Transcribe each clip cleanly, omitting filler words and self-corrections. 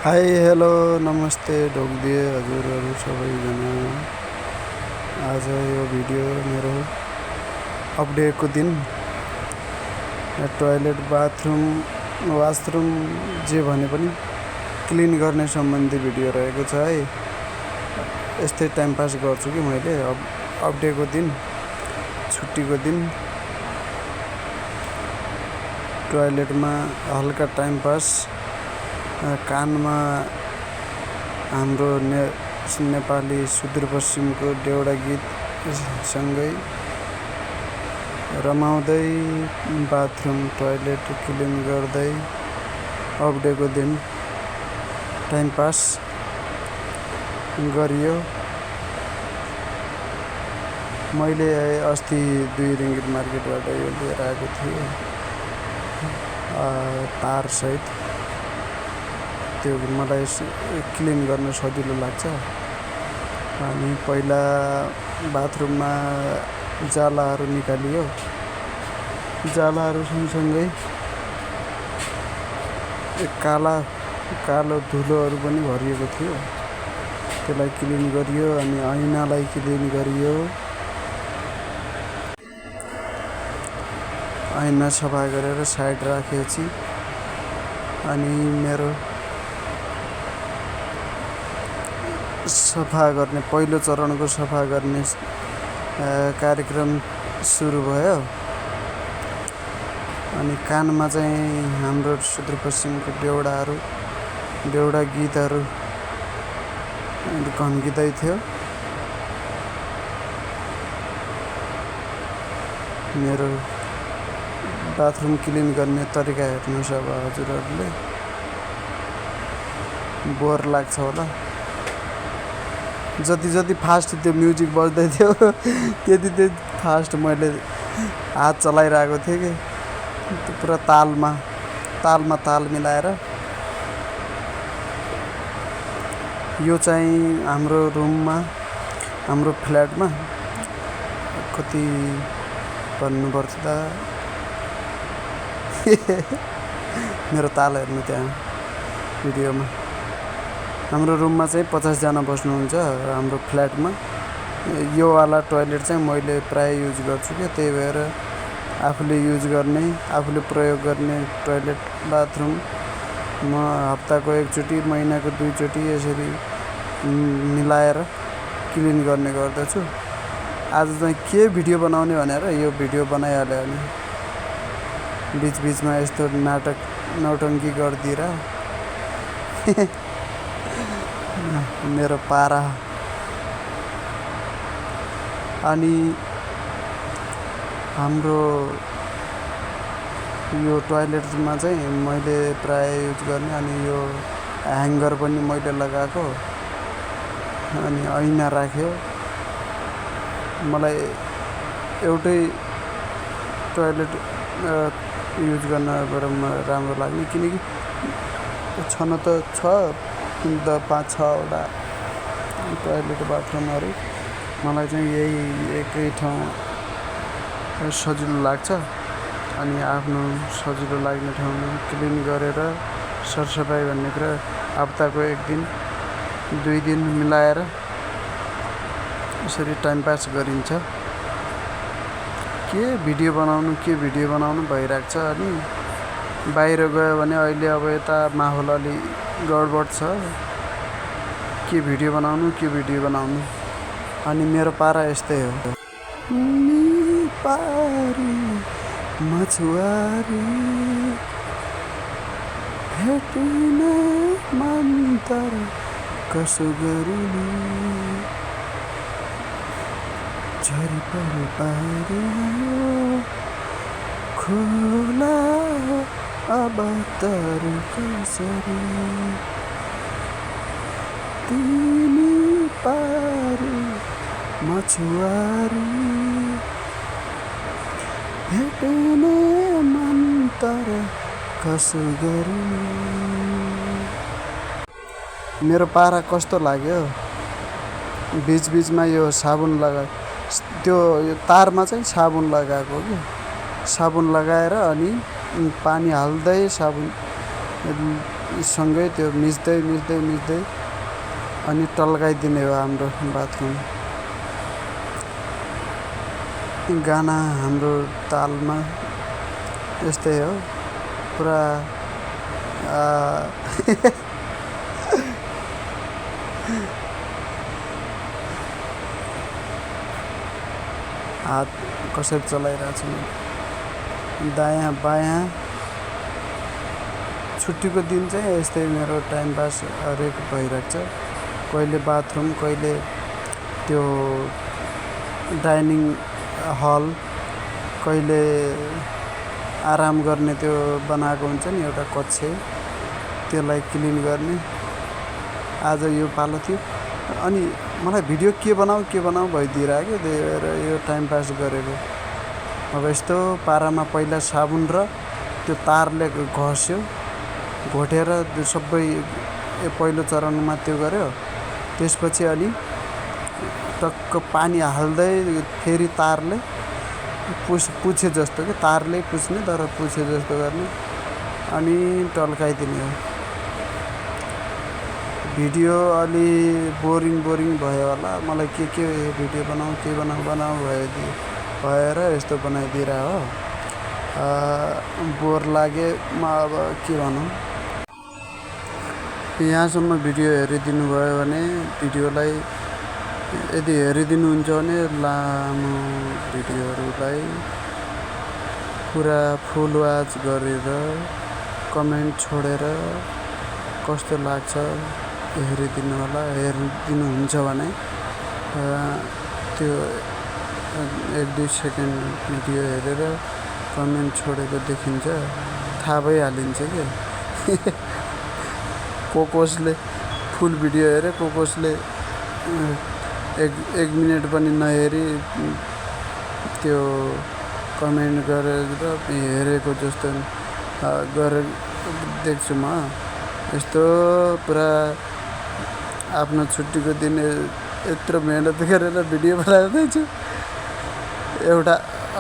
Hi hello नमस्ते ढोकिदिए हजुरहरू सबैजना। आज यो भिडियो मेरो अपडेटको दिन टोयलेट बाथरुम वाशरूम जे भने पनि क्लिन गर्ने सम्बन्धी भिडियो रहेको छ है। यस्तै टाइम पास गर्छु कि मैले अपडेटको दिन छुट्टीको दिन टोयलेटमा हल्का टाइम पास कानमा हाम्रो नेपाली सुदूरपश्चिमको देउडा गीत सँगै रमाउँदै बाथरुम टोयलेट क्लिन गर्दै अपडेटको दिन टाइम पास गरियो। मैले अस्ति 2 रिङ्गिट मार्केटबाट यो लिएर आएको थिएँ तार सहित। त्यो मलाई क्लिन गर्न सजिलो लाग्छ। अनि पहिला बाथरुममा जालाहरू निकालियो, जालाहरू सँगसँगै कालो धुलोहरू पनि भरिएको थियो, त्यसलाई क्लिन गरियो। अनि ऐनालाई क्लिन गरियो, ऐना सफा गरेर साइड राखेपछि अनि मेरो सफा गर्ने पहिलो चरणको सफा गर्ने कार्यक्रम सुरु भयो। अनि कानमा चाहिँ हाम्रो सुदूरपश्चिमको देउडा गीतहरू घन्किँदै थियो। मेरो बाथरुम क्लिन गर्ने तरिका हेर्नुहोस् अब हजुरहरूले। बोर लाग्छ होला। जति फास्ट त्यो म्युजिक बज्दै थियो त्यति फास्ट मैले हात चलाइरहेको थिएँ कि पुरा तालमा ताल मिलाएर। यो चाहिँ हाम्रो रुममा हाम्रो फ्ल्याटमा कति भन्नुपर्छ त मेरो ताल हेर्नु त्यहाँ भिडियोमा। हाम्रो रुममा चाहिँ 50 जना बस्नुहुन्छ हाम्रो फ्ल्याटमा। यो वाला टोयलेट चाहिँ मैले प्राय युज गर्छु क्या, त्यही भएर आफूले युज गर्ने आफूले प्रयोग गर्ने टोयलेट बाथरुम म हप्ताको 1 चोटि महिनाको 2 चोटि यसरी मिलाएर क्लिन गर्ने गर्दछु। आज चाहिँ के भिडियो बनाउने भनेर यो भिडियो बनाइहाल्यो। अनि बिचबिचमा यस्तो नौटङ्की गरिदिएर मेरो पारा। अनि हाम्रो यो टोयलेटमा चाहिँ मैले प्राय युज गर्ने। अनि यो ह्याङ्गर पनि मैले लगाएको। अनि ऐना राख्यो। मलाई एउटै टोयलेट युज गर्न राम्रो लाग्ने, किनकि छन त छ 5-6 वटा टोयलेट बाथरुमहरू। मलाई चाहिँ यही एकै ठाउँ सजिलो लाग्छ। अनि आफ्नो सजिलो लाग्ने ठाउँमा क्लिन गरेर सरसफाइ भन्ने कुरा हप्ताको 1 दिन 2 दिन मिलाएर यसरी टाइम पास गरिन्छ। के भिडियो बनाउनु भइरहेको छ। अनि बाहिर गयो भने अहिले अब यता माहौल अलि गडबड छ। के भिडियो बनाउनु। अनि मेरो पारा यस्तै हो। पारी मछुवारी भेटिन मन तर कसो गरिनु, झरी परे पारी खोला अब तर कसरी, तिमी पारी मछुवारी भेट्ने मन तर कसो गरिनु। मेरो पारा कस्तो लाग्यो। बिचबिचमा यो साबुन त्यो यो तारमा चाहिँ साबुन लगाएको कि साबुन लगाएर अनि पानी हाल्दै साबुन सँगै त्यो मिच्दै अनि टल्काइदिने हो हाम्रो बाथरुम। गाना हाम्रो तालमा यस्तै हो पुरा हात कसरी चलाइरहेको छु म दायाँ बायाँ। छुट्टीको दिन चाहिँ यस्तै मेरो टाइम पास हरेक भइरहेको छ। कहिले बाथरुम, कहिले त्यो डाइनिङ हल, कहिले आराम गर्ने त्यो बनाएको हुन्छ नि एउटा कक्ष, त्यसलाई क्लिन गर्ने। आज यो पालो थियो अनि मलाई भिडियो के बनाऊ भइदिइरहेको त्यही भएर यो टाइम पास गरेको। अब यस्तो पारामा पहिला साबुन र त्यो तारले घस्यो, घोटेर त्यो सबै पहिलो चरणमा त्यो गर्यो। त्यसपछि अनि टक्क पानी हाल्दै फेरि तारले पुछे जस्तो कि तारले पुछ्ने तर पुछे जस्तो गर्ने अनि टल्काइदिने हो। भिडियो अलि बोरिङ भयो होला। मलाई के भिडियो बनाऊ भएर यस्तो बनाइदिएर हो। बोर लागे म अब के भनौँ। यहाँसम्म भिडियो हेरिदिनु भयो भने भिडियोलाई यदि हेरिदिनुहुन्छ भने लामो भिडियोहरूलाई पुरा फुल वाच गरेर कमेन्ट छोडेर कस्तो लाग्छ हेरिदिनु होला। हेरिदिनुहुन्छ भने त्यो 1-2 सेकेन्ड भिडियो हेरेर कमेन्ट छोडेको देखिन्छ, थाहा भइहालिन्छ कि कसले फुल भिडियो हेरे, कसले 1 मिनट पनि नहेरी त्यो कमेन्ट गरेर हेरेको जस्तो गरेर देख्छु म। यस्तो पुरा आफ्नो छुट्टीको दिन यत्रो मेहनत गरेर भिडियो बनाउँदैछु। एउटा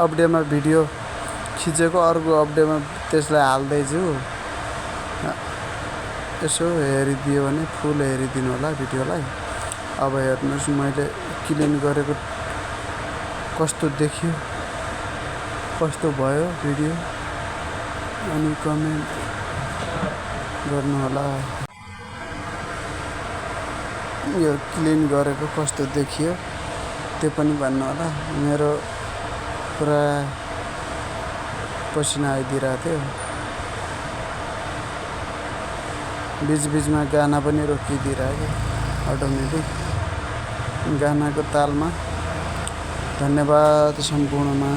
अपडेमा भिडियो खिचेको अर्को अपडेमा त्यसलाई हाल्दैछु। यसो हेरिदियो भने फुल हेरिदिनु होला भिडियोलाई। अब हेर्नुहोस् मैले क्लिन गरेको कस्तो देखियो, कस्तो भयो भिडियो, अनि कमेन्ट गर्नु होला। यो क्लिन गरेको कस्तो देखियो त्यो पनि भन्नु होला। मेरो पुरा पसिना आइदिरहेको थियो। बिचमा गाना पनि रोकिदिइरहेको अटोमेटिक। गानाको तालमा धन्यवाद सम्पूर्णमा।